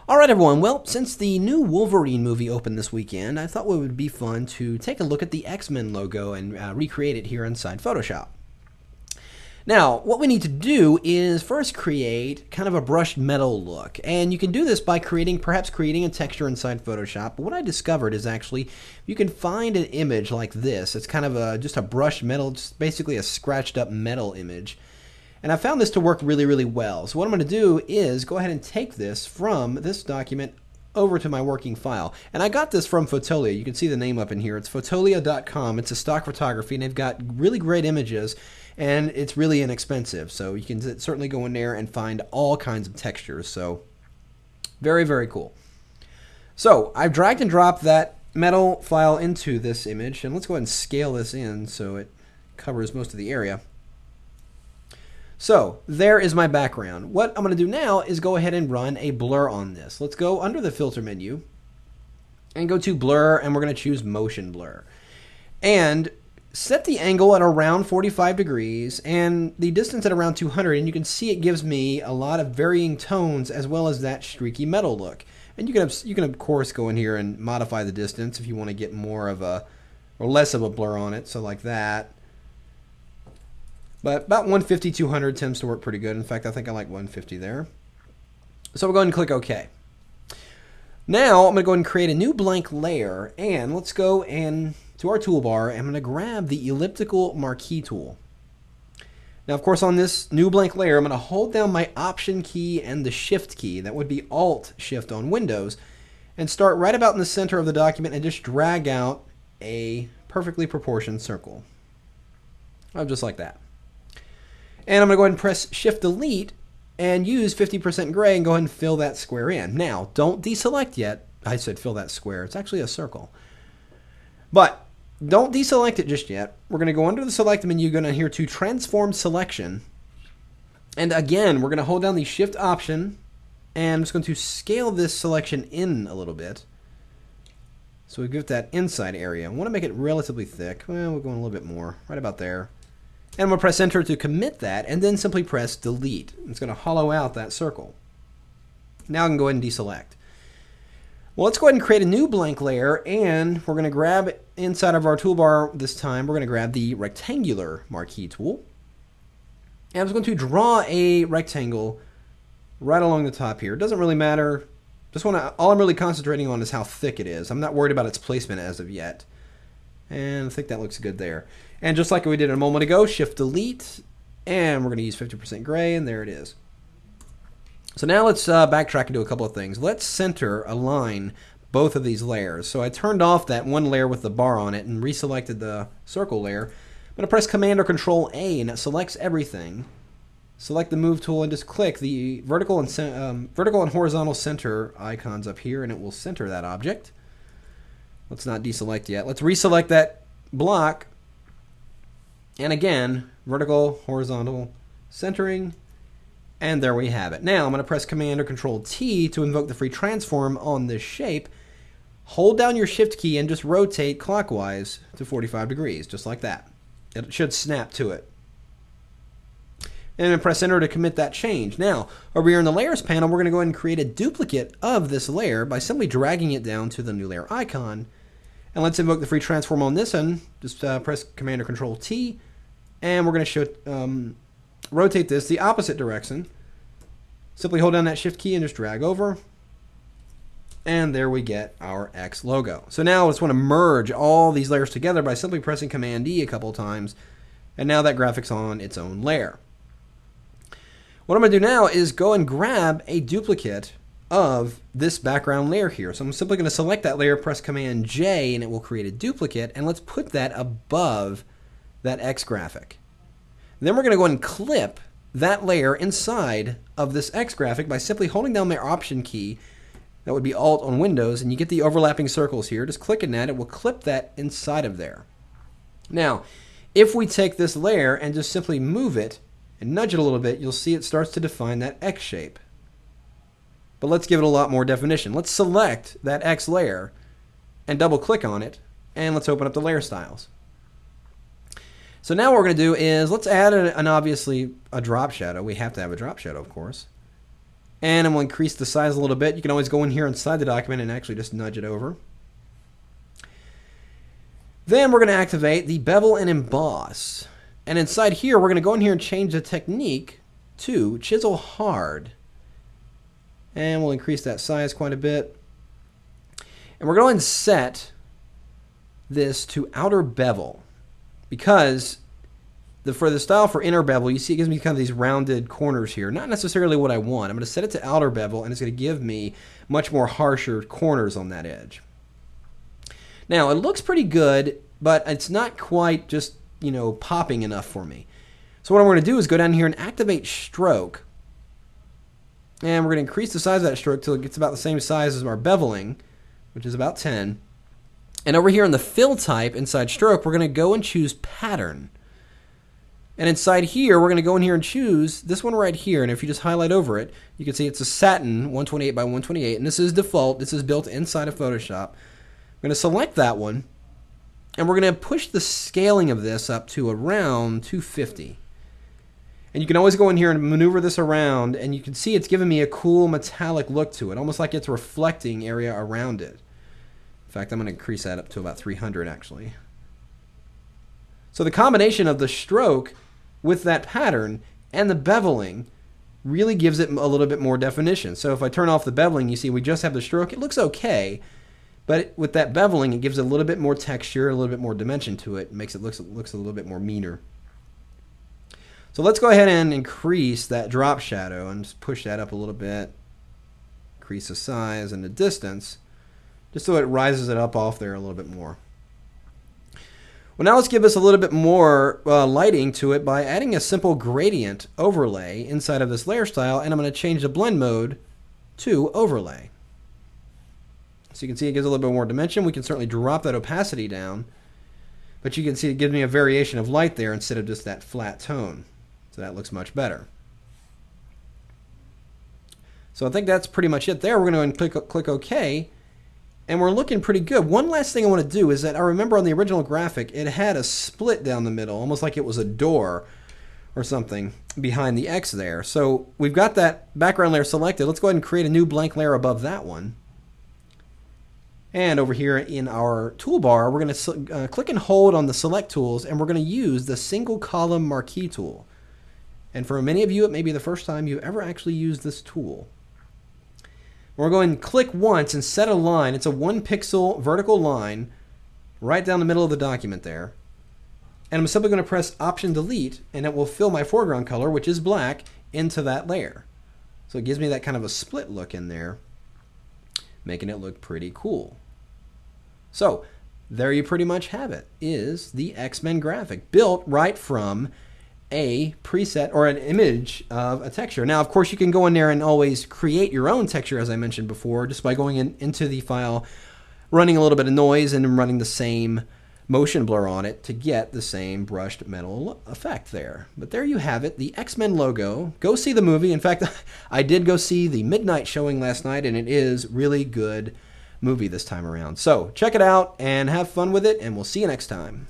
All right, everyone. Well, since the new Wolverine movie opened this weekend, I thought it would be fun to take a look at the X-Men logo and recreate it here inside Photoshop. Now, what we need to do is first create kind of a brushed metal look. And you can do this by perhaps creating a texture inside Photoshop. But what I discovered is actually you can find an image like this. It's kind of just a brushed metal, just basically a scratched up metal image. And I found this to work really, really well. So what I'm going to do is go ahead and take this from this document over to my working file. And I got this from Fotolia. You can see the name up in here. It's fotolia.com. It's a stock photography, and they've got really great images, and it's really inexpensive. So you can certainly go in there and find all kinds of textures. So very, very cool. So I've dragged and dropped that metal file into this image, and let's go ahead and scale this in so it covers most of the area. So there is my background. What I'm going to do now is go ahead and run a blur on this. Let's go under the filter menu and go to blur, and we're going to choose motion blur. And set the angle at around 45 degrees and the distance at around 200, and you can see it gives me a lot of varying tones as well as that streaky metal look. And you can of course go in here and modify the distance if you want to get more of a or less of a blur on it, so like that. But about 150, 200 tends to work pretty good. In fact, I think I like 150 there. So we'll go ahead and click OK. Now I'm going to go ahead and create a new blank layer, and let's go in to our toolbar, and I'm going to grab the elliptical marquee tool. Now, of course, on this new blank layer, I'm going to hold down my Option key and the Shift key. That would be Alt Shift on Windows, and start right about in the center of the document and just drag out a perfectly proportioned circle. Just like that. And I'm going to go ahead and press Shift Delete and use 50% gray and go ahead and fill that square in. Now, don't deselect yet. I said fill that square. It's actually a circle. But don't deselect it just yet. We're going to go under the Select menu, going to here to Transform Selection. And again, we're going to hold down the Shift Option, and I'm just going to scale this selection in a little bit. So we get that inside area. I want to make it relatively thick. Well, we're going a little bit more, right about there. And I'm going to press Enter to commit that, and then simply press Delete. It's going to hollow out that circle. Now I can go ahead and deselect. Well, let's go ahead and create a new blank layer, and we're going to grab inside of our toolbar this time, we're going to grab the rectangular marquee tool. And I'm just going to draw a rectangle right along the top here. It doesn't really matter. All I'm really concentrating on is how thick it is. I'm not worried about its placement as of yet. And I think that looks good there. And just like we did a moment ago, Shift Delete, and we're going to use 50% gray, and there it is. So now let's backtrack and do a couple of things. Let's align both of these layers. So I turned off that one layer with the bar on it and reselected the circle layer. I'm going to press Command or Control A, and it selects everything. Select the Move tool and just click the vertical and horizontal center icons up here, and it will center that object. Let's not deselect yet. Let's reselect that block. And again, vertical, horizontal, centering, and there we have it. Now I'm going to press Command or Control T to invoke the free transform on this shape. Hold down your Shift key and just rotate clockwise to 45 degrees, just like that. It should snap to it. And then press Enter to commit that change. Now, over here in the Layers panel, we're going to go ahead and create a duplicate of this layer by simply dragging it down to the new layer icon. And let's invoke the free transform on this one. Just press Command or Control T, and we're going to rotate this the opposite direction. Simply hold down that Shift key and just drag over. And there we get our X logo. So now I just want to merge all these layers together by simply pressing Command D a couple of times. And now that graphic's on its own layer. What I'm going to do now is go and grab a duplicate of this background layer here. So I'm simply going to select that layer, press Command J, and it will create a duplicate. And let's put that above that X graphic. And then we're going to go and clip that layer inside of this X graphic by simply holding down my Option key. That would be Alt on Windows, and you get the overlapping circles here. Just clicking that, it will clip that inside of there. Now, if we take this layer and just simply move it and nudge it a little bit, you'll see it starts to define that X shape. But let's give it a lot more definition. Let's select that X layer and double click on it, and let's open up the layer styles. So now what we're going to do is let's add obviously a drop shadow. We have to have a drop shadow, of course. And I'm going to increase the size a little bit. You can always go in here inside the document and actually just nudge it over. Then we're going to activate the bevel and emboss. And inside here, we're going to go in here and change the technique to chisel hard. And we'll increase that size quite a bit. And we're going to set this to outer bevel, because for the style for inner bevel, you see it gives me kind of these rounded corners here. Not necessarily what I want. I'm going to set it to outer bevel, and it's going to give me much more harsher corners on that edge. Now, it looks pretty good, but it's not quite just, popping enough for me. So what I'm going to do is go down here and activate stroke. And we're going to increase the size of that stroke till it gets about the same size as our beveling, which is about 10. And over here in the fill type inside stroke, we're going to go and choose pattern. And inside here, we're going to go in here and choose this one right here. And if you just highlight over it, you can see it's a satin 128 by 128. And this is default. This is built inside of Photoshop. I'm going to select that one. And we're going to push the scaling of this up to around 250. And you can always go in here and maneuver this around. And you can see it's giving me a cool metallic look to it. Almost like it's reflecting area around it. In fact, I'm going to increase that up to about 300 actually. So the combination of the stroke with that pattern and the beveling really gives it a little bit more definition. So if I turn off the beveling, you see we just have the stroke. It looks okay, but with that beveling, it gives it a little bit more texture, a little bit more dimension to it. It makes it looks a little bit more meaner. So let's go ahead and increase that drop shadow and just push that up a little bit. Increase the size and the distance, just so it rises it up off there a little bit more. Well, now let's give this a little bit more lighting to it by adding a simple gradient overlay inside of this layer style, and I'm going to change the blend mode to overlay. So you can see it gives a little bit more dimension. We can certainly drop that opacity down, but you can see it gives me a variation of light there instead of just that flat tone. So that looks much better. So I think that's pretty much it there. We're going to go and click OK. And we're looking pretty good. One last thing I want to do is that I remember on the original graphic, it had a split down the middle, almost like it was a door or something behind the X there. So we've got that background layer selected. Let's go ahead and create a new blank layer above that one. And over here in our toolbar, we're going to click and hold on the select tools, and we're going to use the single column marquee tool. And for many of you, it may be the first time you ever actually used this tool. We're going to click once and set a line. It's a 1 pixel vertical line right down the middle of the document there. And I'm simply going to press Option Delete, and it will fill my foreground color, which is black, into that layer. So it gives me that kind of a split look in there, making it look pretty cool. So there you pretty much have it, is the X-Men graphic built right from a preset or an image of a texture. Now, of course, you can go in there and always create your own texture, as I mentioned before, just by going into the file, running a little bit of noise, and running the same motion blur on it to get the same brushed metal effect there. But there you have it, the X-Men logo. Go see the movie. In fact, I did go see the midnight showing last night, and it is really good movie this time around. So check it out and have fun with it, and we'll see you next time.